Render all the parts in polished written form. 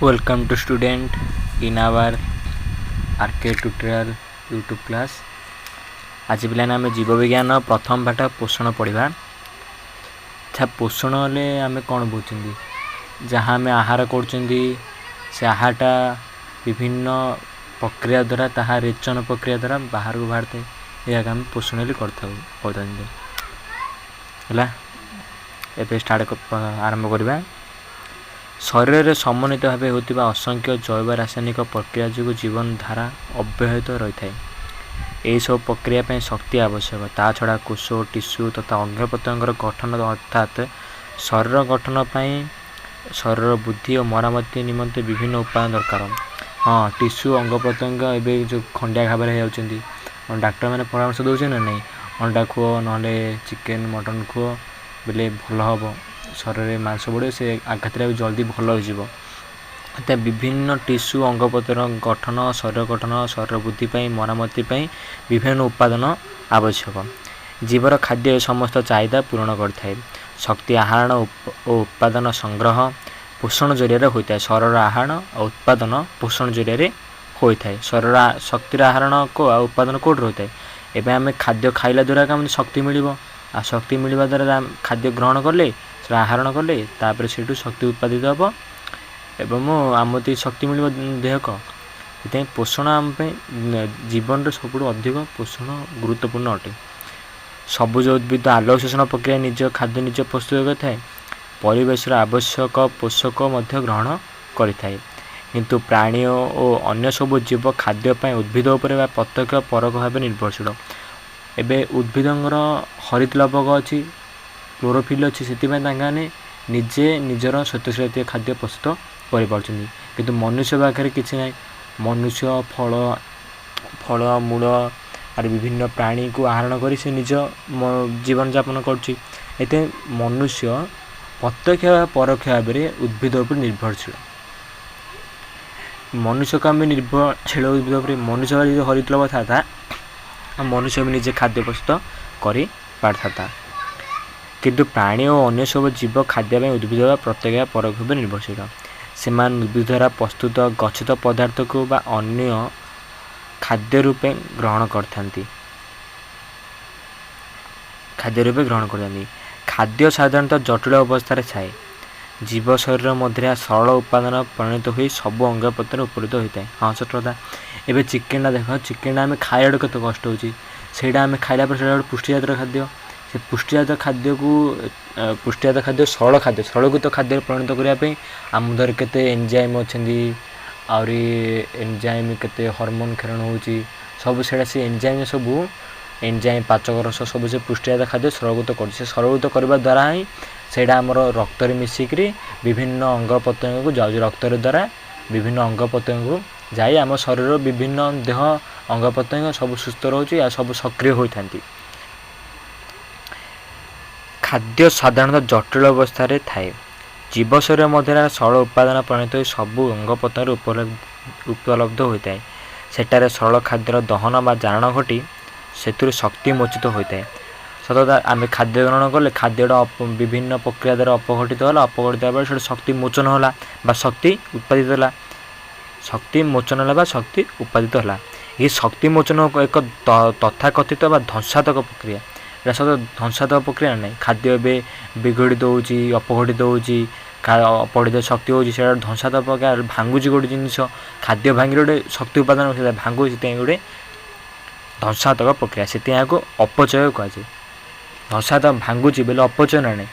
Welcome to student in our RK tutorial YouTube class। आज पिलाने आम जीव विज्ञान प्रथम पाठ पोषण पढ़ा। अच्छा पोषण हेल्ले आम कौन बुझे जहाँ आम आहार कर आहारटा विभिन्न प्रक्रिया द्वारा ताहा रेचन प्रक्रिया द्वारा बाहर को बाहर थे यह आम पोषण कर स्टार्ट आरंभ करवा। शरीर में समन्वित भाव होता असंख्य जैव रासायनिक प्रक्रिया जो जीवन धारा अव्याहत रही है। यही सब प्रक्रिया पर शक्ति आवश्यक। ता छड़ा कोष टिश्यू तथा अंग प्रत्यंगर गठन अर्थात शरीर गठन पर शरीर बुद्धि और मरामती निमंते विभिन्न उपाय दरकार। हाँ टिश्यू अंग प्रत्यंग एवं जो खंडिया घावर हो डाक्टर मैंने परामर्श दौरान ना नहीं अंडा खुओ ना चिकेन मटन खुओ बोले भल हम शरीर मांस बढ़े से आघात जल्दी भल हो। विभिन्न टिश्यू अंग प्रत्यंग गठन शरीर गठन शरीर बुद्धि मरामती विभिन्न उपादान आवश्यक। जीवर खाद्य समस्त चाहिदा पूरण करता। शक्ति आहरण और उत्पादन संग्रह पोषण जरिया होता है। शरीर आहरण और उत्पादन पोषण जरिया होता है। शरीर शक्तिर आहरण को उत्पादन कौट होता है। एवं आम खाद्य खाइला द्वारा आम शक्ति मिल आ शक्ति मिलवा द्वारा खाद्य ग्रहण कले आहरण कले तापर से शक्ति उत्पादित हम एवं आमती शक्ति मिल देहक। ये पोषण आम जीवन सब अधिक पोषण गुरुत्वपूर्ण अटे। सबुज उद्भिद आलोक शोषण प्रक्रिया निज खाद्य निज प्रस्तुत करता है। परिवेश आवश्यक पोषक ग्रहण करें किंतु प्राणी और अन्य सब जीव खाद्यपाई उद्भिद उपर प्रत्यक्ष परक भाव निर्भरशील। एवं उद्भिदर हरित लवक अच्छी क्लोरोफिल अच्छी से निजे निजर स्वतःशील खाद्य प्रस्तुत करें किंतु मनुष्य पाखे किसी ना। मनुष्य फल फल मूल और विभिन्न प्राणी को आहरण कर निज जीवन यापन कर। मनुष्य प्रत्यक्ष परोक्ष भाव में उद्भिद पर निर्भरशील। मनुष्य को आम निर्भरशील उद्भिद पर मनुष्य जो हरित लवक था मनुष्य भी निजे खाद्य प्रस्तुत कर पारता था किंतु प्राणी और अन्य सब जीव खाद्य उद्भिद प्रत्यक्ष परोक्ष भाव निर्भरशील। से उद्भिद द्वारा प्रस्तुत गच्छित पदार्थ को बा अन्य खाद्य रूपे ग्रहण करथांती। खाद्य साधारणतः जटिल अवस्था थाए। जीव शरीर मध्य सरल उपादान परिणत हो सब अंग प्रत्यंग उपरीत होता है। हाँ सत कथा। एवं चिकेनटा देख चिकेनटा आम खाइला केत कष्ट होटा आम खाइला पुष्टिजात खाद्य से पुष्टिजात खाद्य को पुष्टिजात खाद्य सरलकृत खाद्य परिणत करने आम दर के एंजाइम अच्छा आहरी एंजाइम के हर्मोन खेरण हो सब से एंजाइम सब एंजाइम पाचक रस सब से पुष्टिजात खाद्य सरलकृत कर सरलकृत करने द्वारा ही सेटा आमर रक्त मिसिक विभिन्न अंग प्रत्यंग को जाऊँ रक्त द्वारा विभिन्न अंग प्रत्यंग को जाए आम शरीर विभिन्न देह अंग प्रत्यंग सब सुस्थ रोचे या सब सक्रिय होता। खाद्य साधारणतः जटिल अवस्था थाए। जीव शरीर मध्य सरल उपादान परिणत हो सब अंग प्रत्यंग उपलब्ध होता है। सेटार सरल खाद्यर दहन बा जारण घटी से शक्ति मोचित होता है। सतता आम खाद्य ग्रहण कले खाद्यटा विभिन्न प्रक्रिया द्वारा अपघटित होला अपघटित भाव से शक्ति मोचन होला बा शक्ति उत्पादित होला। शक्ति मोचन होला बा शक्ति उत्पादित होला। ये शक्ति मोचन एक तथाकथित बा ध्वंसात्मक प्रक्रिया। एटा सत ध्वंसात्मक प्रक्रिया नहीं। खाद्य ए विघटित होची अपघटित होची अपघटित शक्ति होची से ध्वंसात्मक प्रक्रिया भांगुची गोटे जिनिस खाद्य भांगी गोटे शक्ति उत्पादन से भांगुची से गोटे ध्वंसात्मक प्रक्रिया से अपचय कहुए। ध्वंसात्मक भांगुची बोले अपचय ना नहीं।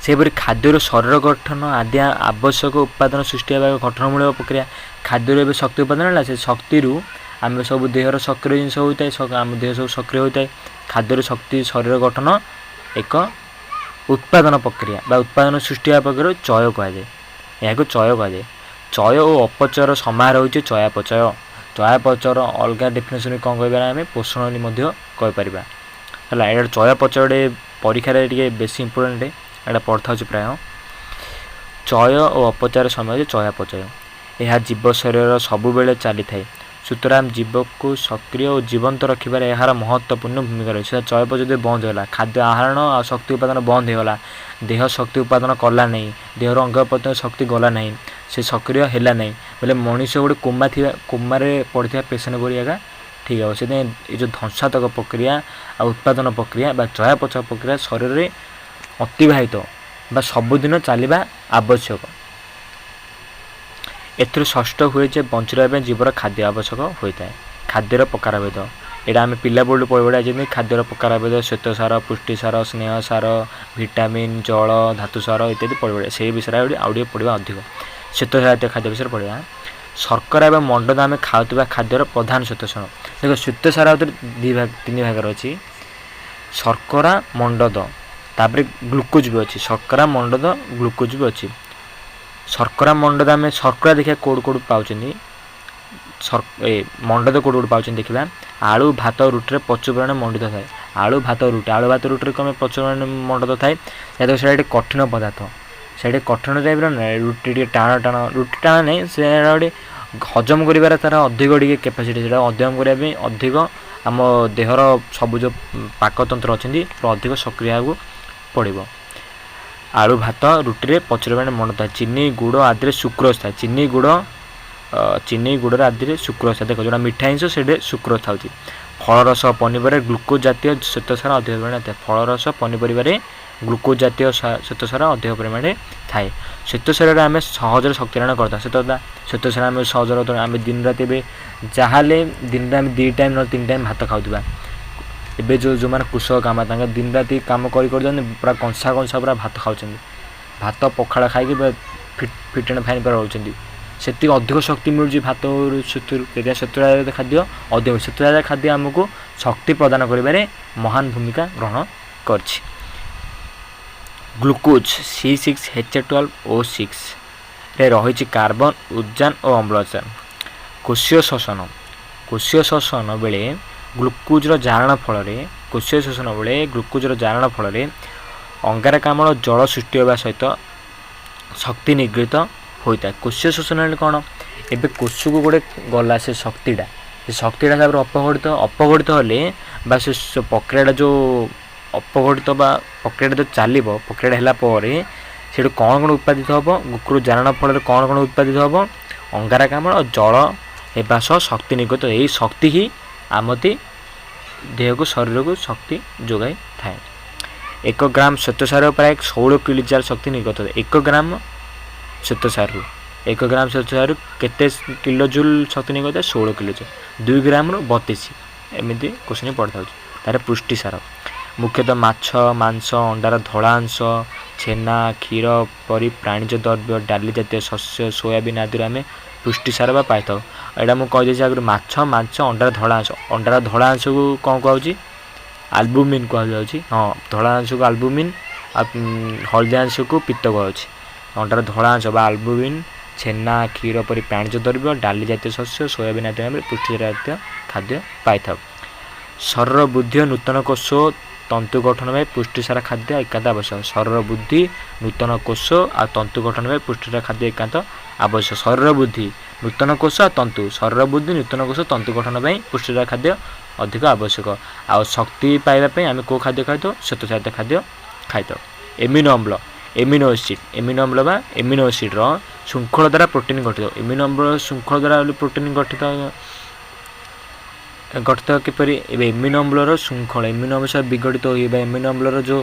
सेपरी खाद्यर शरीर गठन आदि आवश्यक उपादान सृष्टि गठनमूलक प्रक्रिया खाद्य शक्ति उत्पादन है से शक्ति आम सब देहर सक्रिय जिन होता है आम देह सब सक्रिय होता है। खाद्यर शक्ति शरीर गठन एक उत्पादन प्रक्रिया बा उत्पादन सृष्टि प्रक्रिया चय कहुए। यह चय कहुए। चय और अपचयर समाहार हो चयापचय। चयापचयर अलग डेफिनेसन कौन कह आम पोषण कहीपर है। चयापचय परीक्षा बेसी इंपोर्टेंट एटा पढ़ा प्राय चय और अपचय समय चयापचय। यह जीव शरीर सबुबले चली थाए। सुतराम जीव को सक्रिय और जीवंत रखिबार यार महत्वपूर्ण भूमिका रही। चयपचय जब बंद होगा खाद्य आहरण और शक्ति उत्पादन बंद होगा देह शक्ति उत्पादन कला नहीं देहर अंग प्रत्यंग शक्ति गला नहीं ସେ ସକ୍ରିୟ ହେଲା ନାହିଁ ବୋଲେ ମଣିଷ ଗୋଟେ କୋମାରେ ପଡ଼ିଥିବା ପେସେଣ୍ଟ ଭଳି ଏକା ଠିକ୍ ହେବ। ସେଥିପାଇଁ ଏ ଯେଉଁ ଧ୍ୱଂସାତ୍ମକ ପ୍ରକ୍ରିୟା ଆଉ ଉତ୍ପାଦନ ପ୍ରକ୍ରିୟା ବା ଚୟାପଚୟ ପ୍ରକ୍ରିୟା ଶରୀରରେ ଅତିବାହିତ ବା ସବୁଦିନ ଚାଲିବା ଆବଶ୍ୟକ। ଏଥିରୁ ଷଷ୍ଠ ହୁଏ ଯେ ବଞ୍ଚି ରହିବା ପାଇଁ ଜୀବର ଖାଦ୍ୟ ଆବଶ୍ୟକ ହୋଇଥାଏ। ଖାଦ୍ୟର ପ୍ରକାରଭେଦ ଏଇଟା ଆମେ ପିଲାବେଳୁ ପଢ଼ିବା ଯେମିତି ଖାଦ୍ୟର ପ୍ରକାରଭେଦ ଶ୍ୱେତସାର, ପୁଷ୍ଟିସାର, ସ୍ନେହସାର, ଭିଟାମିନ୍, ଜଳ, ଧାତୁସାର ଇତ୍ୟାଦି ପଢ଼ିବା। ସେହି ବିଷୟରେ ଆଉ ଟିକେ ପଢ଼ିବା ଅଧିକ। ଶ୍ୱେତସାର ଜାତୀୟ ଖାଦ୍ୟ ବିଷୟରେ ପଢ଼ିବା। ଶର୍କରା ଏବଂ ମଣ୍ଡଦ ଆମେ ଖାଉଥିବା ଖାଦ୍ୟର ପ୍ରଧାନ ଶ୍ୱେତସାର। ଦେଖ ଶ୍ୱେତସାର ଭିତରେ ତିନି ଭାଗରେ ଅଛି, ଶର୍କରା, ମଣ୍ଡଦ, ତାପରେ ଗ୍ଲୁକୋଜ୍ ବି ଅଛି। ଶର୍କରା, ମଣ୍ଡଦ, ଗ୍ଲୁକୋଜ୍ ବି ଅଛି। ଶର୍କରା ମଣ୍ଡଦ ଆମେ ଶର୍କରା ଦେଖିବା କେଉଁଠୁ ପାଉଛନ୍ତି, ମଣ୍ଡଦ କେଉଁଠୁ ପାଉଛନ୍ତି ଦେଖିବା। ଆଳୁ, ଭାତ, ରୁଟିରେ ପ୍ରଚୁର ପରିମାଣରେ ମଣ୍ଡିତ ଥାଏ। ଆଳୁ, ଭାତ, ରୁଟିରେ କ'ଣ ପ୍ରଚୁର ପରିମାଣରେ ମଣ୍ଡଦ ଥାଏ? ସେଇଟା ଗୋଟେ କଠିନ ପଦାର୍ଥ, ସେଇଟା କଠିନ ଟାଇପ୍ର ନାହିଁ। ରୁଟି ଟିକେ ଟାଣ ରୁଟି ଟାଣ ନାହିଁ, ସେଇଟା ଗୋଟେ ହଜମ କରିବାରେ ତା'ର ଅଧିକ ଟିକେ କାପାସିଟି, ସେଇଟା ହଜମ କରିବା ପାଇଁ ଅଧିକ ଆମ ଦେହର ସବୁ ଯେଉଁ ପାକତନ୍ତ୍ର ଅଛନ୍ତି ଅଧିକ ସକ୍ରିୟ ହେବାକୁ ପଡ଼ିବ। ଆଳୁ, ଭାତ, ରୁଟିରେ ପ୍ରଚୁର ପରିମାଣରେ ମଣ୍ଡ ଥାଏ। ଚିନି, ଗୁଡ଼ ଆଦିରେ ସୁକ୍ରୋଜ ଥାଏ। ଚିନି ଗୁଡ଼ରେ ଆଦିରେ ସୁକ୍ରୋଜ ଥାଏ। ଦେଖ ଯେଉଁଟା ମିଠା ଜିନିଷ ସେଇଠି ସୁକ୍ରୋଜ ଥାଉଛି। ଫଳରସ, ପନିପରିବାରେ ଗ୍ଲୁକୋଜ୍ ଜାତୀୟ ଶ୍ୱେତସାର ଅଧିକ ପରିମାଣରେ ଥାଏ। ଫଳରସ, ପନିପରିବାରେ ଗ୍ଲୁକୋଜ୍ ଜାତୀୟ ଶ୍ୱେତସାର ଅଧିକ ପରିମାଣରେ ଥାଏ। ଶ୍ୱେତସାରରେ ଆମେ ସହଜରେ ଶକ୍ତି ଆହରଣ କରିଥାଉ। ଶ୍ୱେତସାର ଆମେ ସହଜରେ ଆମେ ଦିନ ରାତି ଏବେ ଯାହାହେଲେ ଦିନରେ ଆମେ 2 ଟାଇମ୍ ନହେଲେ 3 ଟାଇମ୍ ଭାତ ଖାଉଥିବା। ଏବେ ଯେଉଁମାନେ କୃଷକ କାମ ତାଙ୍କ ଦିନ ରାତି କାମ କରୁଛନ୍ତି ପୁରା କଂସା ପୁରା ଭାତ ଖାଉଛନ୍ତି। ଭାତ ପଖାଳ ଖାଇକି ଫିଟ୍ ଆଣ୍ଡ ଫାଇନ୍ ପୁରା ରହୁଛନ୍ତି। ସେତିକି ଅଧିକ ଶକ୍ତି ମିଳୁଛି ଭାତ ସେଥିରୁ। ଶ୍ୱେତସାର ଖାଦ୍ୟ ଅଧିକ, ଶ୍ୱେତସାର ଖାଦ୍ୟ ଆମକୁ ଶକ୍ତି ପ୍ରଦାନ କରିବାରେ ମହାନ ଭୂମିକା ଗ୍ରହଣ କରିଛି। ଗ୍ଲୁକୋଜ୍ C6H12O6ରେ ରହିଛି କାର୍ବନ, ଉଦଜାନ ଓ ଅମ୍ଳଜାନ। କୋଷୀୟ ଶୋଷଣ ବେଳେ ଗ୍ଲୁକୋଜର ଜାରଣ ଫଳରେ ଅଙ୍ଗାରକାମ୍ଳ ଜଳ ସୃଷ୍ଟି ହେବା ସହିତ ଶକ୍ତି ନିଗୃହୀତ ହୋଇଥାଏ। କୋଷୀୟ ଶୋଷଣ ହେଲେ କ'ଣ? ଏବେ କୋଷକୁ ଗୋଟେ ଗଲା ସେ ଶକ୍ତିଟା ତାପରେ ଅପଘଟିତ ହେଲେ ବା ସେ ପ୍ରକ୍ରିୟାଟା ଯେଉଁ ଅପଘଟିତ ବା ପ୍ରକ୍ରିୟାଟା ଯେଉଁ ଚାଲିବ, ପ୍ରକ୍ରିୟାଟା ହେଲା ପରେ ସେଇଠୁ କ'ଣ ଉତ୍ପାଦିତ ହେବ? ଗ୍ଲୁକୋଜ୍ ଜାରଣ ଫଳରେ କ'ଣ ଉତ୍ପାଦିତ ହେବ? ଅଙ୍ଗାରକାମ୍ଳ ଓ ଜଳ ହେବା ସହ ଶକ୍ତି ନିଗୃହୀତ। ଏହି ଶକ୍ତି ହିଁ ଆମତି ଦେହକୁ ଶରୀରକୁ ଶକ୍ତି ଯୋଗାଇ ଥାଏ। 1 ଗ୍ରାମ ଶ୍ୱେତସାର ପ୍ରାୟ 16 କିଲୋଜାଲ ଶକ୍ତି ନିର୍ଗତ ହୁଏ। 1 ଗ୍ରାମ ଶ୍ୱେତସାରରୁ କେତେ କିଲୋ ଜୁଲ୍ ଶକ୍ତି ନିର୍ଗତ ହୁଏ? 16 କିଲୋ ଜୁଲ୍। 2 ଗ୍ରାମରୁ 32। ଏମିତି କୋଶ୍ଚିନ୍ ପଡ଼ିଥାଉଛି। ତା'ର ପୁଷ୍ଟିସାର ମୁଖ୍ୟତଃ ମାଛ, ମାଂସ, ଅଣ୍ଡାର ଧଳା ଅଂଶ, ଛେନା, କ୍ଷୀର ପରି ପ୍ରାଣୀଜ ଦ୍ରବ୍ୟ, ଡାଲି ଜାତୀୟ ଶସ୍ୟ, ସୋୟାବିନ୍ ଆଦିରୁ ଆମେ ପୁଷ୍ଟିସାର ବା ପାଇଥାଉ। ଏଇଟା ମୁଁ କହିଦେଇଛି ଆଗରୁ। ମାଛ, ମାଂସ, ଅଣ୍ଡାର ଧଳା ଅଂଶକୁ କ'ଣ କୁହାଯାଉଛି? ଆଲବୁମିନ୍ କୁହାଯାଉଛି। ଧଳା ଅଂଶକୁ ଆଲବୁମିନ୍, ଆଉ ହଳଦିଆ ଅଂଶକୁ ପିତ୍ତ କୁହାଯାଉଛି। ଅଣ୍ଡାର ଧଳା ଅଂଶ ବା ଆଲବୁମିନ୍, ଛେନା, କ୍ଷୀର ପରି ପ୍ରାଣୀଜ ଦ୍ରବ୍ୟ, ଡାଲି ଜାତୀୟ ଶସ୍ୟ, ସୋୟାବିନ୍ ଆଦି ଆମେ ପୁଷ୍ଟିସାର ଜାତୀୟ ଖାଦ୍ୟ ପାଇଥାଉ। ଶରୀର ବୃଦ୍ଧି ଓ ନୂତନ କୋଷ ତନ୍ତୁ ଗଠନ ପାଇଁ ପୁଷ୍ଟିସାର ଖାଦ୍ୟ ଏକାନ୍ତ ଆବଶ୍ୟକ। ଶରୀର ବୃଦ୍ଧି, ନୂତନ କୋଷ ଆଉ ତନ୍ତୁ ଗଠନ ପାଇଁ ପୁଷ୍ଟିସାର ଖାଦ୍ୟ ଏକାନ୍ତ ଆବଶ୍ୟକ। ଶରୀର ବୃଦ୍ଧି, ନୂତନ କୋଷ ଆଉ ତନ୍ତୁ ଗଠନ ପାଇଁ ପୁଷ୍ଟିସାର ଖାଦ୍ୟ ଅଧିକ ଆବଶ୍ୟକ। ଆଉ ଶକ୍ତି ପାଇବା ପାଇଁ ଆମେ କେଉଁ ଖାଦ୍ୟ ଖାଇଥାଉ? ଶ୍ୱେତସାର ଖାଦ୍ୟ ଖାଇଥାଉ। ଏମିନୋ ଅମ୍ଳ ବା ଏମିନୋ ଏସିଡ୍ର ଶୃଙ୍ଖଳ ଦ୍ୱାରା ପ୍ରୋଟିନ୍ ଗଠିତ। ଏମିନୋ ଅମ୍ଳ ଶୃଙ୍ଖଳ ଦ୍ୱାରା ପ୍ରୋଟିନ୍ ଗଠିତ କିପରି? ଏବେ ଏମିନୋ ଅମ୍ଳର ଶୃଙ୍ଖଳ, ଏମିନୋ ଅମ୍ଳ ବିଘଟିତ ହୋଇବା, ଏମିନୋ ଅମ୍ଳର ଯେଉଁ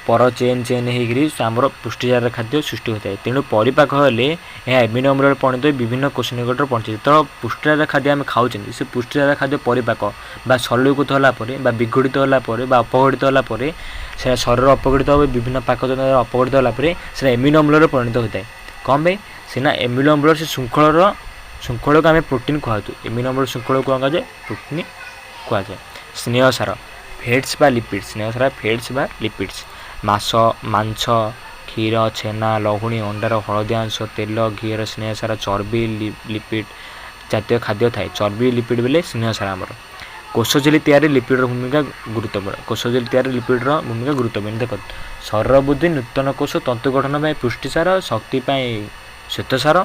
ପର ଚେନ୍ ହେଇକରି ଆମର ପୁଷ୍ଟିସାର ଖାଦ୍ୟ ସୃଷ୍ଟି ହୋଇଥାଏ। ତେଣୁ ପରିପାକ ହେଲେ ଏହା ଏମିନୋ ଅମ୍ଳରେ ପରିଣତ ହୋଇ ବିଭିନ୍ନ କୋଷ ନିକଟରେ ପହଞ୍ଚିଥାଏ। ଯେତେବେଳେ ପୁଷ୍ଟିସାର ଖାଦ୍ୟ ଆମେ ଖାଉଛନ୍ତି, ସେ ପୁଷ୍ଟିସାର ଖାଦ୍ୟ ପରିପାକ ବା ସରଳୀକୃତ ହେଲା ପରେ ବା ବିଘଟିତ ହେଲା ପରେ ବା ଅପଘଟିତ ହେଲା ପରେ, ସେଟା ଶରୀର ଅପଘଟିତ ହେବ, ବିଭିନ୍ନ ପାକତନ୍ତ୍ର ଅପଘଟିତ ହେଲା ପରେ ସେଟା ଏମିନୋ ଅମ୍ଳରେ ପରିଣତ ହୋଇଥାଏ। କ'ଣ ପାଇଁ? ସିନା ଏମିନୋ ଅମ୍ଳର ସେ ଶୃଙ୍ଖଳକୁ ଆମେ ପ୍ରୋଟିନ୍ କୁହାଯାଉ। ଏମିନୋ ଅମ୍ଳ ଶୃଙ୍ଖଳକୁ କ'ଣ କୁହାଯାଏ? ପ୍ରୋଟିନ୍ କୁହାଯାଏ। ସ୍ନେହସାର ଫ୍ୟାଟ୍ସ ବା ଲିପିଡ୍ସ, ମାଂସ, କ୍ଷୀର, ଛେନା, ଲହୁଣୀ, ଅଣ୍ଡାର ହଳଦିଆ ଅଂଶ, ତେଲ, ଘିଅର ସ୍ନେହସାର, ଚର୍ବି, ଲିପିଡ୍ ଜାତୀୟ ଖାଦ୍ୟ ଥାଏ। ଚର୍ବି, ଲିପିଡ୍ ବେଲେ ସ୍ନେହସାର ଆମର। କୋଷ ଝିଲ୍ଲି ତିଆରି ଲିପିଡ୍ର ଭୂମିକା ଗୁରୁତ୍ୱପୂର୍ଣ୍ଣ। ଦେଖ, ଶରୀର ବୃଦ୍ଧି, ନୂତନ କୋଷ ତନ୍ତୁ ଗଠନ ପାଇଁ ପୁଷ୍ଟିସାର, ଶକ୍ତି ପାଇଁ ଶ୍ୱେତସାର,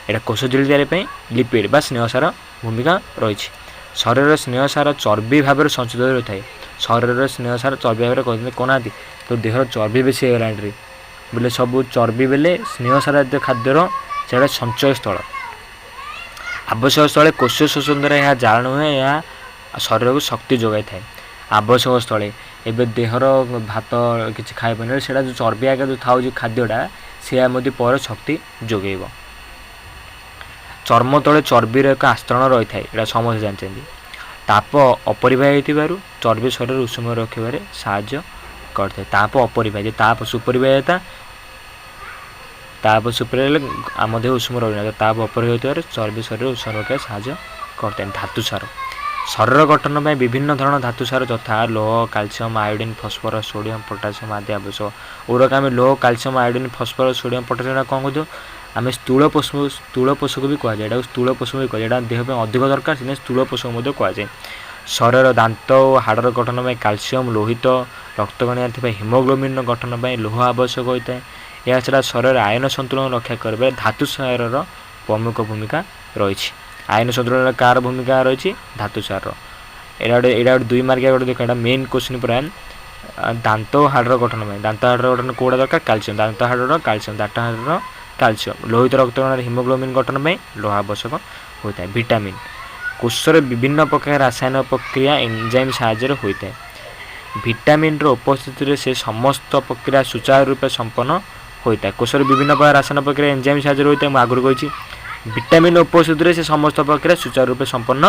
ଏଇଟା କୋଷ ଝିଲ୍ଲି ତିଆରି ପାଇଁ ଲିପିଡ୍ ବା ସ୍ନେହସାର ଭୂମିକା ରହିଛି। ଶରୀରର ସ୍ନେହସାର ଚର୍ବି ଭାବରେ ସଞ୍ଚିତ ରହିଥାଏ। କହୁନାହାନ୍ତି ତ ଦେହର ଚର୍ବି ବେଶୀ ହେଇଗଲାଣି ବୋଲେ ସବୁ ଚର୍ବି ବେଲେ ସ୍ନେହସାର ଜାତୀୟ ଖାଦ୍ୟର ସେଇଟା ସଞ୍ଚୟ ସ୍ଥଳ। ଆବଶ୍ୟକ ସ୍ଥଳେ କୋଷ ଶୋଷଣ ଦ୍ୱାରା ଏହା ଜାଳେଣୀ ହୁଏ, ଏହା ଶରୀରକୁ ଶକ୍ତି ଯୋଗାଇଥାଏ। ଆବଶ୍ୟକ ସ୍ଥଳେ ଏବେ ଦେହର ଭାତ କିଛି ଖାଇବନି, ସେଇଟା ଯେଉଁ ଚର୍ବି ଆଗରେ ଯେଉଁ ଥାଉଛି ଖାଦ୍ୟଟା ସେଆ ମଧ୍ୟ ପରେ ଶକ୍ତି ଯୋଗାଇବ। ଚର୍ମ ତଳେ ଚର୍ବିର ଏକ ଆସ୍ତରଣ ରହିଥାଏ, ଏଇଟା ସମସ୍ତେ ଜାଣିଛନ୍ତି। ତାପ ଅପରିବାହୀ ହୋଇଥିବାରୁ ଚର୍ବି ଶରୀରରେ ଉଷୁମ ରଖିବାରେ ସାହାଯ୍ୟ କରିଥାଏ। ତାପ ଅପରିବାହୀ, ତାପ ସୁପରିବାହୀତା, ତାପ ସୁପରିବାହୀ ହେଲେ ଆମ ଦେହ ଉଷୁମ ରହିନଥାଏ। ତାପ ଅପରିବାହୀ ହୋଇଥିବାରୁ ଚର୍ବି ଶରୀରରେ ଉଷୁମ ରଖିବାରେ ସାହାଯ୍ୟ କରିଥାଏ। ଧାତୁସାର ଶରୀର ଗଠନ ପାଇଁ ବିଭିନ୍ନ ଧରଣର ଧାତୁସାର ଯଥା ଲୌହ, calcium, iodine, phosphorus, sodium, potassium ଆଦି ଆବଶ୍ୟକ। ଏଗୁଡ଼ାକ ଆମେ ଲୌହ, calcium, iodine, phosphorus, sodium, potassium କ'ଣ କହୁଛୁ? ଆମେ ସ୍ଥୂଳ ପୋଷକ ବି କୁହାଯାଏ। ଏଟାକୁ ସ୍ଥୂଳ ପୋଷକ ବି କୁହାଯାଏ। ଏଇଟା ଦେହ ପାଇଁ ଅଧିକ ଦରକାର, ସେଥିପାଇଁ ସ୍ଥୂଳ ପୋଷକ ମଧ୍ୟ କୁହାଯାଏ। ଶରୀର ଦାନ୍ତ ଓ ହାଡ଼ର ଗଠନ ପାଇଁ କାଲସିୟମ, ଲୋହିତ ରକ୍ତକଣିକାରେ ଥିବା ହିମୋଗ୍ଲୋବିନ୍ର ଗଠନ ପାଇଁ ଲୌହ ଆବଶ୍ୟକ ହୋଇଥାଏ। ଏହାଛଡ଼ା ଶରୀରରେ ଆୟନ ସନ୍ତୁଳନ ରକ୍ଷା କରିବାରେ ଧାତୁସାରର ପ୍ରମୁଖ ଭୂମିକା ରହିଛି। ଆୟନ ସନ୍ତୁଳନରେ କାହାର ଭୂମିକା ରହିଛି? ଧାତୁସାରର। ଏଇଟା ଗୋଟେ 2 ମାର୍କିଆ ଗୋଟେ ଦେଖ, ଏଇଟା ମେନ୍ କ୍ୱେଶ୍ଚିନ୍ ପୁରା। ଦାନ୍ତ ଓ ହାଡ଼ର ଗଠନ ପାଇଁ, ଦାନ୍ତ ହାଡ଼ର ଗଠନ କେଉଁଟା ଦରକାର? କାଲସିୟମ। ଦାନ୍ତ ହାଡ଼ର କାଲସିୟମ, ଦାନ୍ତ ହାଡ଼ର କାଲସିୟମ। ଲୋହିତ ରକ୍ତକଣାରେ ହିମୋଗ୍ଲୋବିନ୍ ଗଠନ ପାଇଁ ଲୌହ ଆବଶ୍ୟକ ହୋଇଥାଏ। ଭିଟାମିନ୍ କୋଷରେ ବିଭିନ୍ନ ପ୍ରକାର ରାସାୟନିକ ପ୍ରକ୍ରିୟା ଏନଜାଇମ୍ ସାହାଯ୍ୟରେ ହୋଇଥାଏ। ଭିଟାମିନ୍ର ଉପସ୍ଥିତିରେ ସେ ସମସ୍ତ ପ୍ରକ୍ରିୟା ସୁଚାରୁ ରୂପେ ସମ୍ପନ୍ନ ହୋଇଥାଏ। କୋଷରେ ବିଭିନ୍ନ ପ୍ରକାର ରାସାୟନିକ ପ୍ରକ୍ରିୟା ଏନଜାଇମ୍ ସାହାଯ୍ୟରେ ହୋଇଥାଏ। ମୁଁ ଆଗରୁ କହିଛି ଭିଟାମିନ୍ ଉପସ୍ଥିତିରେ ସେ ସମସ୍ତ ପ୍ରକ୍ରିୟା ସୁଚାରୁ ରୂପେ ସମ୍ପନ୍ନ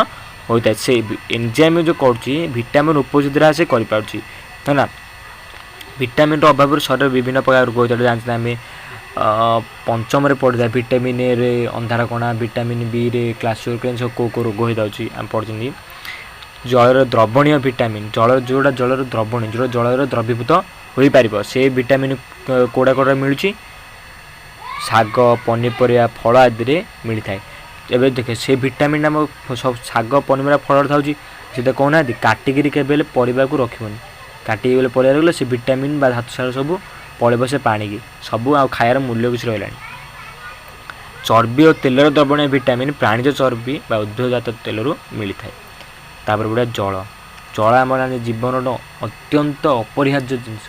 ହୋଇଥାଏ। ସେ ଏନଜାଇମ୍ ଯେଉଁ କରୁଛି ଭିଟାମିନ୍ ଉପସ୍ଥିତିରେ ସେ କରିପାରୁଛି, ହେଲା। ଭିଟାମିନ୍ର ଅଭାବରୁ ଶରୀରରେ ବିଭିନ୍ନ ପ୍ରକାର ରୋଗ ହୋଇଥାଏ, ଜାଣିଛନ୍ତି ଆମେ ପଞ୍ଚମରେ ପଡ଼ିଥାଏ। ଭିଟାମିନ୍ ଏରେ ଅନ୍ଧାର କଣା, ଭିଟାମିନ୍ ବିରେ କ୍ଲାସିଓକାନ୍, ସବୁ କେଉଁ ରୋଗ ହୋଇଯାଉଛି ଆମେ ପଢ଼ିଛନ୍ତି। ଜଳର ଦ୍ରବଣୀୟ ଭିଟାମିନ୍, ଯେଉଁଟା ଜଳର ଦ୍ରବଣୀୟ, ଯେଉଁଟା ଜଳରେ ଦ୍ରବୀଭୂତ ହୋଇପାରିବ, ସେ ଭିଟାମିନ୍ କେଉଁଟା ମିଳୁଛି? ଶାଗ, ପନିପରିବା, ଫଳ ଆଦିରେ ମିଳିଥାଏ। ଏବେ ଦେଖେ ସେ ଭିଟାମିନ୍ ଆମ ସବୁ ଶାଗ, ପନିପରିବା, ଫଳରେ ଥାଉଛି। ସେଟା କହୁନାହାନ୍ତି କାଟିକିରି କେବେ ହେଲେ ପରିବାକୁ ରଖିବନି। କାଟିକି ଗଲେ ପରିବା ରଖିଲେ ସେ ଭିଟାମିନ୍ ବା ଧାତୁସାର ସବୁ ପଳେଇବ ସେ ପାଣିକି, ସବୁ ଆଉ ଖାଇବାର ମୂଲ୍ୟ କିଛି ରହିଲାଣି। ଚର୍ବି ଓ ତେଲର ଦ୍ରବଣୀୟ ଭିଟାମିନ୍ ପ୍ରାଣୀଜ ଚର୍ବି ବା ଉଦ୍ଭିଦଜାତ ତେଲରୁ ମିଳିଥାଏ। ତାପରେ ଗୋଟେ ଜଳ। ଜଳ ଆମର ଜୀବନର ଅତ୍ୟନ୍ତ ଅପରିହାର୍ଯ୍ୟ ଜିନିଷ।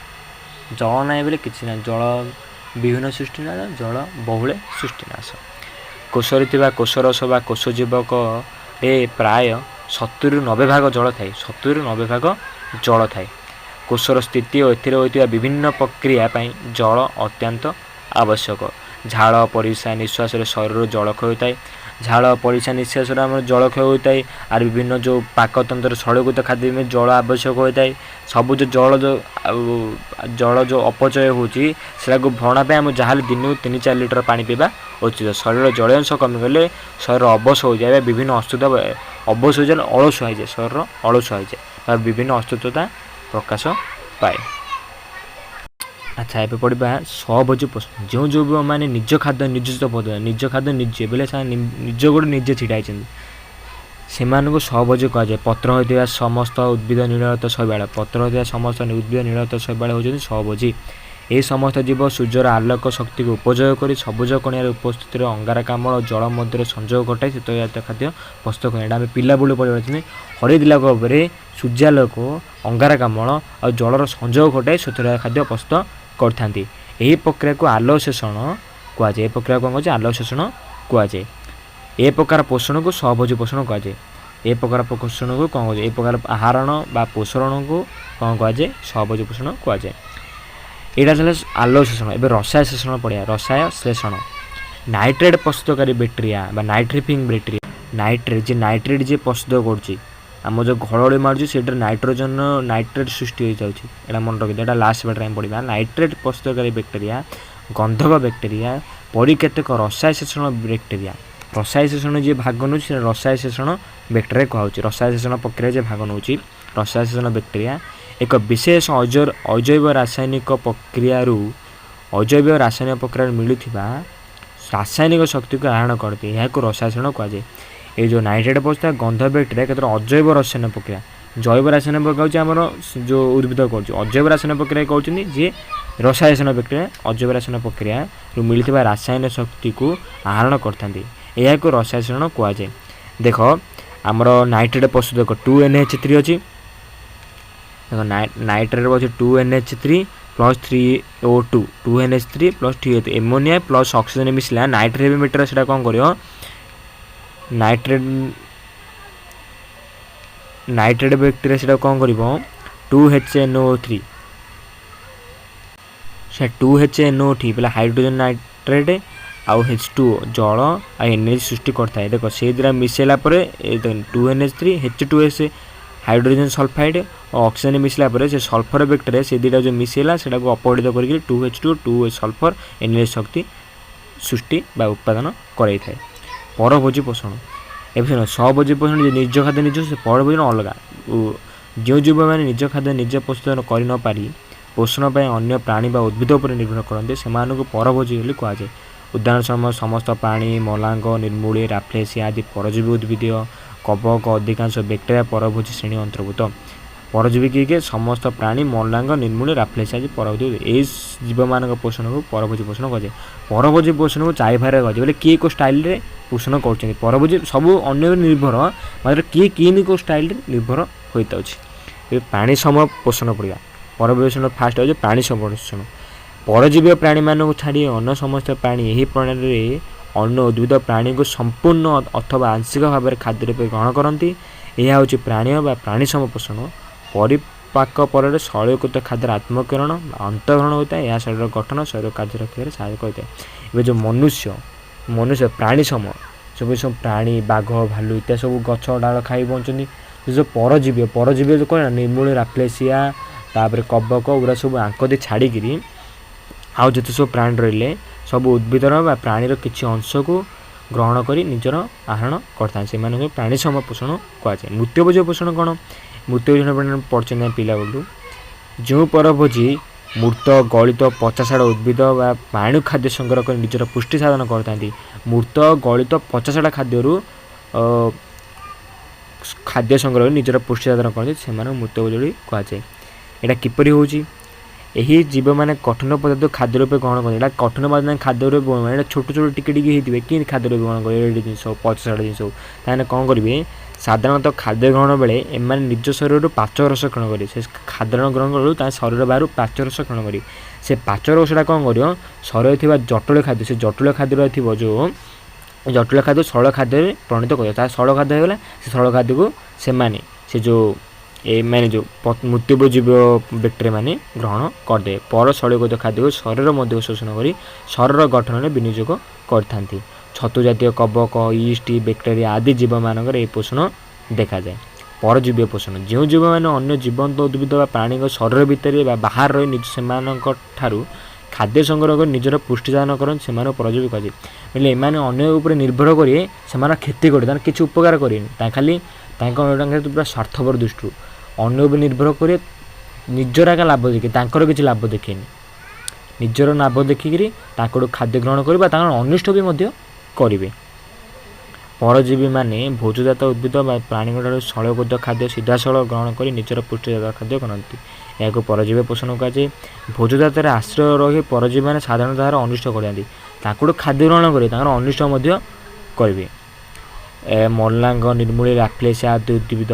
ଜଳ ନାହିଁ ବୋଲେ କିଛି ନାହିଁ। ଜଳ ବିହୀନ ସୃଷ୍ଟିନାଶ, ଜଳ ବହୁଳେ ସୃଷ୍ଟିନାଶ। କୋଷରେ ଥିବା କୋଷରସ ବା କୋଷ ଜୀବକରେ ପ୍ରାୟ 70ରୁ 90 ଭାଗ ଜଳ ଥାଏ। 70ରୁ 90 ଭାଗ ଜଳ ଥାଏ। କୋଷର ସ୍ଥିତି ଓ ଏଥିରେ ହୋଇଥିବା ବିଭିନ୍ନ ପ୍ରକ୍ରିୟା ପାଇଁ ଜଳ ଅତ୍ୟନ୍ତ ଆବଶ୍ୟକ। ଝାଳ, ପରିସ୍ରା, ନିଶ୍ୱାସରେ ଶରୀରରୁ ଜଳକ୍ଷୟ ହୋଇଥାଏ। ଝାଳ, ପରିସ୍ରା, ନିଶ୍ୱାସରେ ଆମର ଜଳକ୍ଷୟ ହୋଇଥାଏ। ଆଉ ବିଭିନ୍ନ ଯେଉଁ ପାକତନ୍ତ୍ର ଷଡ଼ୟକୃତ ଖାଦ୍ୟ ଜଳ ଆବଶ୍ୟକ ହୋଇଥାଏ। ସବୁ ଜଳ ଯେଉଁ ଅପଚୟ ହେଉଛି ସେଟାକୁ ଭରଣା ପାଇଁ ଆମେ ଯାହାହେଲେ ଦିନକୁ 3-4 ଲିଟର ପାଣି ପିଇବା ଉଚିତ। ଶରୀରର ଜଳୀୟ କମିଗଲେ ଶରୀର ଅବଶ ହୋଇଯାଏ, ବିଭିନ୍ନ ଅସୁସ୍ଥତା ଅବଶ ହୋଇଯାଏ, ଅଳସୁଆ ହୋଇଯାଏ, ଶରୀର ଅଳସୁଆ ହୋଇଯାଏ ବା ବିଭିନ୍ନ ଅସୁସ୍ଥତା ପ୍ରକାଶ ପାଏ। ଆଚ୍ଛା, ଏବେ ପଢ଼ିବା ସହଭୋଜୀ ପଶୁ। ଯେଉଁମାନେ ନିଜ ଖାଦ୍ୟ ନିଜ ଖାଦ୍ୟ ନିଜେ ବୋଲେ ସେମାନେ ନିଜ ଗୋଡ଼େ ନିଜେ ଛିଡ଼ା ହେଇଛନ୍ତି, ସେମାନଙ୍କୁ ସହଭୋଜୀ କୁହାଯାଏ। ପତ୍ର ହୋଇଥିବା ସମସ୍ତ ଉଦ୍ଭିଦ ନୀଳରତ ଶୈବାଳ, ପତ୍ର ହୋଇଥିବା ସମସ୍ତ ଉଦ୍ଭିଦ ନୀଳରତ ଶୈବାଳ ହେଉଛନ୍ତି ସହଭୋଜୀ। ଏହି ସମସ୍ତ ଜୀବ ସୂର୍ଯ୍ୟର ଆଲୋକ ଶକ୍ତିକୁ ଉପଯୋଗ କରି ସବୁଜ କଣିଆର ଉପସ୍ଥିତିରେ ଅଙ୍ଗାରକାମ୍ଳ ଓ ଜଳ ମଧ୍ୟରେ ସଂଯୋଗ ଘଟାଇ ଶୀତଜାତୀୟ ଖାଦ୍ୟ ପ୍ରସ୍ତୁତ କରନ୍ତି। ଏଇଟା ଆମେ ପିଲାବେଳୁ ପଢ଼ିପାରିଛନ୍ତି। ହରିତ୍ ଭାବରେ ସୂର୍ଯ୍ୟାଲୋକ, ଅଙ୍ଗାରକାମ୍ଳ ଆଉ ଜଳର ସଂଯୋଗ ଘଟାଇ ଶୀତଜାତୀୟ ଖାଦ୍ୟ ପ୍ରସ୍ତୁତ କରିଥାନ୍ତି। ଏହି ପ୍ରକ୍ରିୟାକୁ ଆଲୋକ ଶୋଷଣ କୁହାଯାଏ। ଏ ପ୍ରକ୍ରିୟାକୁ କ'ଣ କୁହାଯାଏ? ଆଲୋକ ଶୋଷଣ କୁହାଯାଏ। ଏ ପ୍ରକାର ପୋଷଣକୁ ସହଭୋଜୀ ପୋଷଣ କୁହାଯାଏ। ଏ ପ୍ରକାର ପୋଷଣକୁ କ'ଣ କୁହାଯାଏ? ଏ ପ୍ରକାର ଆହରଣ ବା ପୋଷଣକୁ କ'ଣ କୁହାଯାଏ? ସହଭୋଜୀ ପୋଷଣ କୁହାଯାଏ। ଏଇଟା ଥିଲା ଆଲୋକ ଶୋଷଣ। ଏବେ ରସାୟ ଶୋଷଣ ପଢ଼ିବା। ରସାୟ ଶ୍ଳେଷଣ। ନାଇଟ୍ରେଟ୍ ପ୍ରସ୍ତୁତକାରୀ ବ୍ୟାକ୍ଟେରିଆ ବା ନାଇଟ୍ରିଫିଂ ବ୍ୟାକ୍ଟେରିଆ, ନାଇଟ୍ରେଟ୍ ଯିଏ ପ୍ରସ୍ତୁତ କରୁଛି, ଆମ ଯେଉଁ ଘଡ଼ଳି ମାରୁଛି ସେଇଟାରେ ନାଇଟ୍ରେଟ୍ ସୃଷ୍ଟି ହୋଇଯାଉଛି। ଏଇଟା ମନେ ରଖିଦିଅ, ଏଇଟା ଲାଷ୍ଟ ପାର୍ଟରେ ଆମେ ପଢ଼ିବା। ନାଇଟ୍ରେଟ୍ ପ୍ରସ୍ତୁତକାରୀ ବ୍ୟାକ୍ଟେରିଆ, ଗନ୍ଧକ ବ୍ୟାକ୍ଟେରିଆ, ପରିକେତକ ରସାୟ ଶୋଷଣ ବ୍ୟାକ୍ଟେରିଆ। ରସାୟ ଶୋଷଣ ଯିଏ ଭାଗ ନେଉଛି ସେଇଟା ରସାୟ ଶୋଷଣ ବ୍ୟାକ୍ଟେରିଆ କୁହାଯାଉଛି। ରସାୟ ଶୋଷଣ ପ୍ରକ୍ରିୟା ଯିଏ ଭାଗ ନେଉଛି ରସାୟ ଶୋଷଣ ବ୍ୟାକ୍ଟେରିଆ ଏକ ବିଶେଷ ଅଜୈବ ରାସାୟନିକ ପ୍ରକ୍ରିୟାରୁ ମିଳୁଥିବା ରାସାୟନିକ ଶକ୍ତିକୁ ଆହରଣ କରନ୍ତି। ଏହାକୁ ରସାୟ ଶୋଷଣ କୁହାଯାଏ। ଏ ଯେଉଁ ନାଇଟ୍ରେଟ୍ ପ୍ରସ୍ତୁତ ଗନ୍ଧ ବ୍ୟାକ୍ଟେରିଆ କେତେବେଳେ ଅଜୈବ ରାସାୟନିକ ପ୍ରକ୍ରିୟା, ଜୈବ ରାସାୟନିକ ପ୍ରକ୍ରିୟା ହେଉଛି ଆମର ଯେଉଁ ଉଦ୍ଭିଦ କରୁଛି, ଅଜୈବ ରାସାୟନିକ ପ୍ରକ୍ରିୟା କରୁଛନ୍ତି ଯିଏ ରସାୟ ଶୋଷଣ ବ୍ୟାକ୍ଟେରିଆ, ଅଜୈବ ରାସାୟନିକ ପ୍ରକ୍ରିୟାରୁ ମିଳିଥିବା ରାସାୟନିକ ଶକ୍ତିକୁ ଆହରଣ କରିଥାନ୍ତି। ଏହାକୁ ରସାୟ ଶୋଷଣ କୁହାଯାଏ। ଦେଖ ଆମର ନାଇଟ୍ରେଟ୍ ପ୍ରସ୍ତୁତ 2NH3 ଅଛି। ଦେଖ ନାଇଟ୍ରେଟ୍ ଅଛି 2NH3 plus 3O2 2NH3 plus 2O2 ammonia plus oxygen मिसला नाइट्रेट मीटर से कौन कर नाइट्रेट बैक्टेरिया से कौन कर 2HNO3 से 2HNO3 बोले हाइड्रोजन नाइट्रेट आउ H2O जल आ एनर्जी सृष्टि करता है। देखो से दुटा micellar 2NH3 H2S hydrogen sulphide और ऑक्सीजन मिसला से सल्फर बैक्टेरिया से दुटा जो मिसेला से अपवर्डित करके 2H2 2 सल्फर एनर्जी शक्ति सृष्टि बा उत्पादन कराई थाए। परभोजी पोषण एवं शुण स्वभोजी पोषण जो निज खाद्य निज से परभोजन अलग जो जीव मैंने निज खाद्य निज प्रस्तुत कर न पारि पोषण पर अन्य प्राणी बा उद्भिद पर निर्भर करते से परभोजी बोली कहुए। उदाहरण समय समस्त प्राणी मलांग निर्मूली राफ्लेसिया आदि परजीवी उद्भिद कवक अधिकांश बैक्टेरिया परभोजी श्रेणी अंतर्भुक्त। परजीवी किए समस्त प्राणी मलांग निर्मूली राफ्लेसिया आदि परभोजी यही जीव मान पोषण को परभोजी पोषण कहुए। परभोजी पोषण को चारि भाग कहुए बोले किए को स्टाइल रे पोषण कर परभोजी सब अन्य निर्भर मात्र किए किए को स्टाइल निर्भर होता है। प्राणी सम पोषण पड़ा परभोजन फास्ट हो प्राणी सम पोषण परजीवी प्राणी मानक छाड़ी अन्य समस्त प्राणी यही प्रणाली अन्य उद्भिद प्राणी को संपूर्ण अथवा आंशिक भाव में खाद्य रूप ग्रहण करती। यह हूँ प्राणी बा प्राणी सम पोषण परिपाक पर शैलकृत खाद्य आत्मकरण अंतग्रहण होता है। यह शरीर गठन शरीर कार्य रखा सहायक होता है। जो मनुष्य प्राणी सम सब प्राणी बाघ भालू इत्यादि सब गछ डाल खाई बचुँच। जो परजीवी कौन निर्मूल राफ्लेसिया तापर कवक गुरा सब आंकदी छाड़ी आउ जिते सब प्राणी रही सब उद्भिदर प्राणीर किसी अंश को ग्रहण कर निजर आहरण करता से प्राणी सम पोषण कहुए। मृत्युभोजी पोषण कौन मृत्युभोजी पढ़ते पिला बोलू जो परभोजी मृत गलित पचासाड़ उद्भिद व प्राणी खाद्य संग्रह कर निजर पुष्टि साधन करता। मृत गलित पचासाड़ खाद्य संग्रह निजर पुष्टि साधन करते से मृत्युभोजी कहुए। यहाँ किपरि होची यही जीव मैंने कठिन पदार्थ खाद्य रूप ग्रहण कर कठिन पदार्थ खाद्य रूप ग्रहण छोट छोट टिके टिके कि खाद्य रूप ग्रहण कर जिन पचासाड़ जिन ताने कौन करेंगे साधारणतः खाद्य ग्रहण बेले एम निज शरीर पाचरस ग्रहण करेंगे से खाद्य ग्रहण कर शरीर बाहर पाचरस ग्रहण करेंगे से पाचरसटा कौन कर शरीर जटिल खाद्य से जटिल खाद्य थी जो जटिल खाद्य सरल खाद्य परिणत कर सरल खाद्य होगा से सरल खाद्य को से जो ए मैंने जो मृत्युभोजी बैक्टेरिया माने ग्रहण करदे पर शैलकृत खाद्य को शरीर मध्य शोषण कर शरीर गठन में विनियोग करथांती। छतु जातीय कवक ईस्ट बैक्टेरिया आदि जीव मानक पोषण देखा जाए। परजीवी पोषण जो जीव मैंने अन्य जीवंत उद्भिद प्राणी शरीर भितर बाहर रही निज से खाद्य संग्रह कर निजर पुष्टि साधन करन से परजीवी कहे। बोले एम अन्य उपर निर्भर करें से क्षति कर किसी उपकार करें खाली पूरा स्वार्थपर दृष्टि अन्य उपर निर्भर करे निजर आगे लाभ देखे किसी लाभ देखे निजर लाभ देखिकी खाद्य ग्रहण कर अनिष्ट भी करेंगे। परजीवी माने भोजजात उद्भिद प्राणी शैलकृत खाद्य सीधासल ग्रहण कर निजर पुष्टिजात खाद्य करती या परजीवी पोषण कहुए। भोजजात आश्रय रही परजीवी मैंने साधारणतः अनिष्ट करते खाद्य ग्रहण कर अनिष्ट करेंगे। मलांग निर्मूली राफ्लेसिया आदि उद्भिद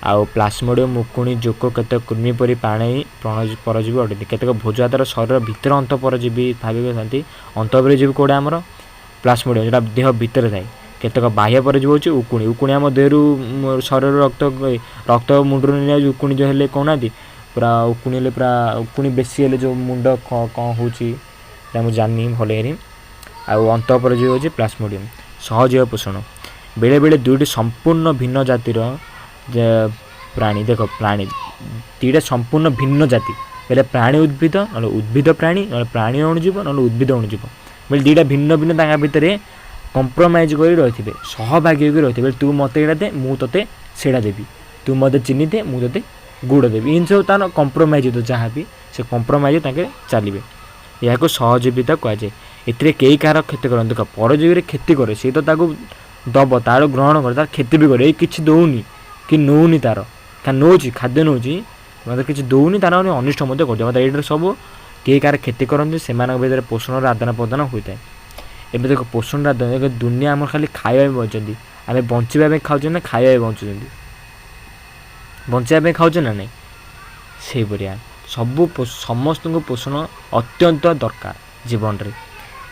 आउ प्लास्मोडियम मुकुणी जोक केत कृमि परी प्राणी परजीवी अटती। केतक भोजजातर शरीर भितर अंत परजीवी भाविक था अंतपरजीवी कौड़ा आमर प्लास्मोडियम जो देह भितर थाए। केतक बाह्य परजीवी हूँ उकुणी उकुणी आम देहरु शरीर रक्त मुंडर नहीं उकुणी जो है कहना पूरा उकुणी पूरा उकुणी बेसी हेल्ले जो मुंड कौन हो जानी भल आउ अंतपरजीवी हूँ प्लास्मोडियम। सहजीव पोषण बेले बेले दुईटी संपूर्ण भिन्न जातिर प्राणी देख प्राणी दुईटा संपूर्ण भिन्न जाति बेले प्राणी उद्भिद ना उद्भिद प्राणी ना प्राणी अणुजीव ना उद्भिद अणुजीव बोले दुईटा भिन्न भिन्न तांका भितर कंप्रोमाइज कर रही सहभागी होकर रही तू मत यहाँ दे मु ते सेटा देवी तू मत चीनी दे मु ते गुड़ देवी इन सब तार कंप्रोमाइज तो जहाँ भी से कंप्रोमाइज ताके चलिए या सहजीविता कहुए। एथिरे कई कार क्षति कर देख परजीवी क्षति करे सी तो दब तार ग्रहण कर तार क्षति भी करे किसी दौनी कि नौनी तार नौ खाद्य नौ मतलब किसी दौनी तार अनिष्ट कर ये सब कई कार क्षति करते से भर पोषण आदान प्रदान होता है। एवं देख पोषण आदान दुनिया आम खाली खाଇବା बचती आम बचाई खाऊे ना खाଇବା बचुं बचाई खाऊे ना नहीं से भाया ସବୁ ସମସ୍ତ पोषण अत्यंत दरकार जीवन रे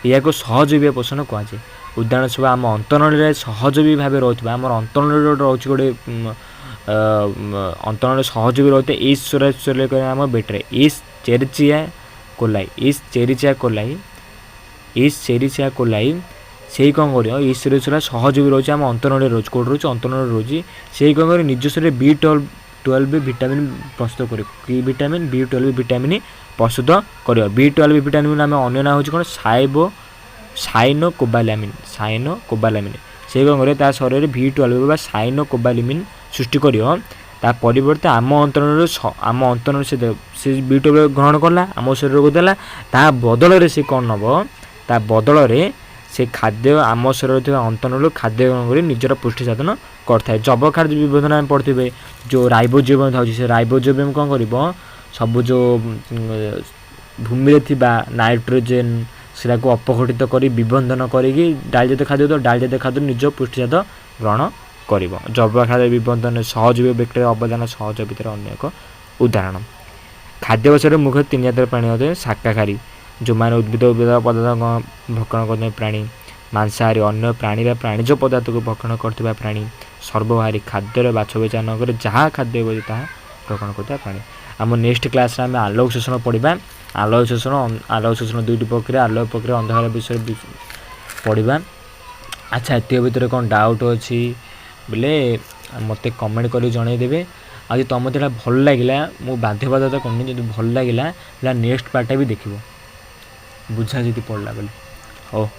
या सहजीवी पोषण कहुए। उदाहरण स्वरूप आम अंतनल सहजीवी भाव रोकता आम अंतनल रोचे गोटे अंतनल सहजीवी रोते आम बेटे इस चेरिचिया कोलाई से कौन कर ईश्वर सहजीवी रोचे आम अंतनल रोज कौट रोच अंतनल रोज से कौन कर निज शरीर B12 विटामिन प्रस्तुत कर विटामिन B12 विटामिन प्रस्तुत कर B12 विटामिन आम अन्य ना हूँ कौन साइनोकोबालामिन से कौन कर शरीर B12 साइनोकोबालामिन सृष्टि कर परिवर्ते आम अंतरण से B12 ग्रहण कला आम शरीर को देला ता बदल से कौन नब ता बदल से खाद्य आम शरीर अंतनल खाद्य ग्रहण कर निजर पुष्टि साधन करता है। जब खाद्य विभेदन आम पढ़े जो राइबोजोम था से राइबोजोम कौन कर सब जो भूमि नाइट्रोजेन से अपघटित कर विबंधन करी डालजात खाद्य तो डालजात खाद्य निज पुष्टिजात ग्रहण कर जैव खाद्य विबंधन सहजीवी बैक्टेरिया अवदान सहजीवितार अन्य एक उदाहरण। खाद्यवशर मुख्य 3 जातर प्राणी होते हैं शाकाहारी जो मैंने उद्भिद पदार्थ भक्षण करते प्राणी, मांसाहारी अन्य प्राणी प्राणीज पदार्थ को भक्षण करता प्राणी, सर्वहारी खाद्य बाछ विचार न कर जहाँ खाद्य ग्रहण करता प्राणी। आम नेक्स्ट क्लास आम आलोक शोषण पढ़ा आलोक शोषण 2टी प्रक्रिया आलोक प्रक्रिया अंधकार विषय पढ़ा। अच्छा एत भितर कौन डाउट अच्छी बोले मत कमेंट कर जनईदेवे। आज तुम मत भल लगे मु बाध्यबाधकता करनी जो भल लगे नेक्स्ट पार्टा भी देखो बुझा जी पढ़ला बोले हो।